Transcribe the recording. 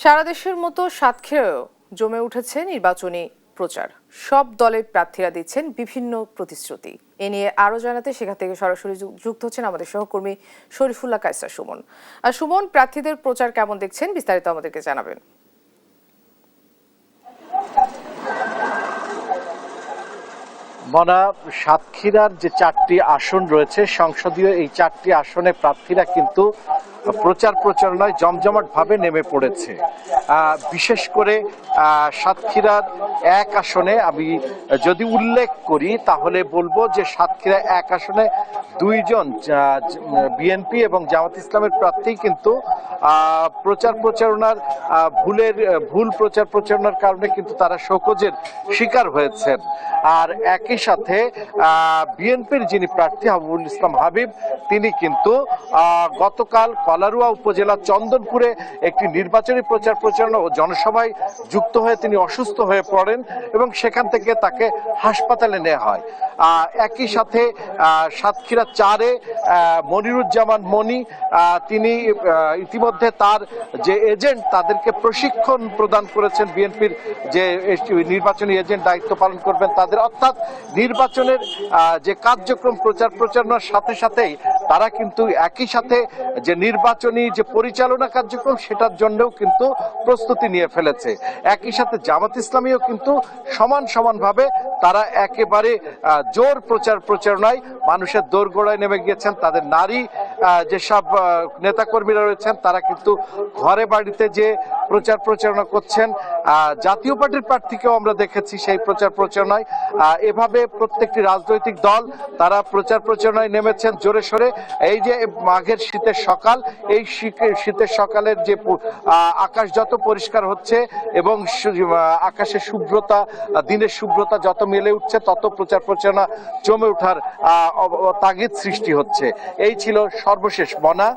সারা দেশের মতো সাতক্ষীরায়ও জমে উঠেছে নির্বাচনী প্রচার। সব দলের প্রার্থীরা দিচ্ছেন বিভিন্ন প্রতিশ্রুতি। এ নিয়ে আরো জানাতে সেখান থেকে সরাসরি যুক্ত হচ্ছেন আমাদের সহকর্মী শরীফুল্লাহ কায়সার সুমন। আর সুমন, প্রার্থীদের প্রচার কেমন দেখছেন, বিস্তারিত আমাদেরকে জানাবেন। মনা, সাতক্ষীরার যে 4টি আসন রয়েছে সংসদীয়, এই 4টি আসনে প্রার্থীরা কিন্তু প্রচার প্রচারণায় জমজমাট ভাবে নেমে পড়েছে। বিশেষ করে সাতক্ষীরার 1 আসনে আমি যদি উল্লেখ করি তাহলে বলবো যে সাতক্ষীরা 1 আসনে 2 জন বিএনপি এবং জামাত ইসলামের প্রার্থী কিন্তু প্রচার প্রচারণার ভুল প্রচার প্রচারণার কারণে কিন্তু তারা শোকজের শিকার হয়েছেন। আর একই সাথে বিএনপির যিনি প্রার্থী হাবিবুল ইসলাম হাবিব, তিনি কিন্তু গতকাল কলারুয়া উপজেলা চন্দনপুরে একটি নির্বাচনী প্রচার প্রচারণা ও জনসভায় যুক্ত হয়ে তিনি অসুস্থ হয়ে পড়েন এবং সেখান থেকে তাকে হাসপাতালে নেওয়া হয়। একই সাথে সাতক্ষীরা 4-এ মনিরুজ্জামান মনি, তিনি ইতিমধ্যে তার যে এজেন্ট তাদেরকে প্রশিক্ষণ প্রদান করেছেন, বিএনপির যে নির্বাচনী এজেন্ট দায়িত্ব পালন করবেন তাদের, অর্থাৎ নির্বাচনের যে কার্যক্রম প্রচার প্রচারণার সাথে সাথেই তারা কিন্তু একই সাথে যে নির্বাচনী যে পরিচালনা কার্যক্রম সেটার জন্যও কিন্তু প্রস্তুতি নিয়ে ফেলেছে। একই সাথে জামাত ইসলামীও কিন্তু সমানভাবে তারা একেবারে জোর প্রচার প্রচারণায় মানুষের দোরগোড়ায় নেমে গিয়েছেন। তাদের নারী যেসব নেতাকর্মীরা রয়েছেন তারা কিন্তু ঘরে বাড়িতে যে প্রচার প্রচারণা করছেন। জাতীয় পার্টির প্রার্থীকেও আমরা দেখেছি সেই প্রচার প্রচারণায়। এভাবে প্রত্যেকটি রাজনৈতিক দল তারা প্রচার প্রচারণায় নেমেছেন জোরে সোরে। এই যে মাঘের শীতের সকাল, এই শীতের সকালের যে আকাশ যত পরিষ্কার হচ্ছে এবং আকাশের শুভ্রতা, দিনের শুভ্রতা যত মেলে উঠছে তত প্রচার প্রচারণা জমে ওঠার তাগিদ সৃষ্টি হচ্ছে। এই ছিল সর্বশেষ। মনা।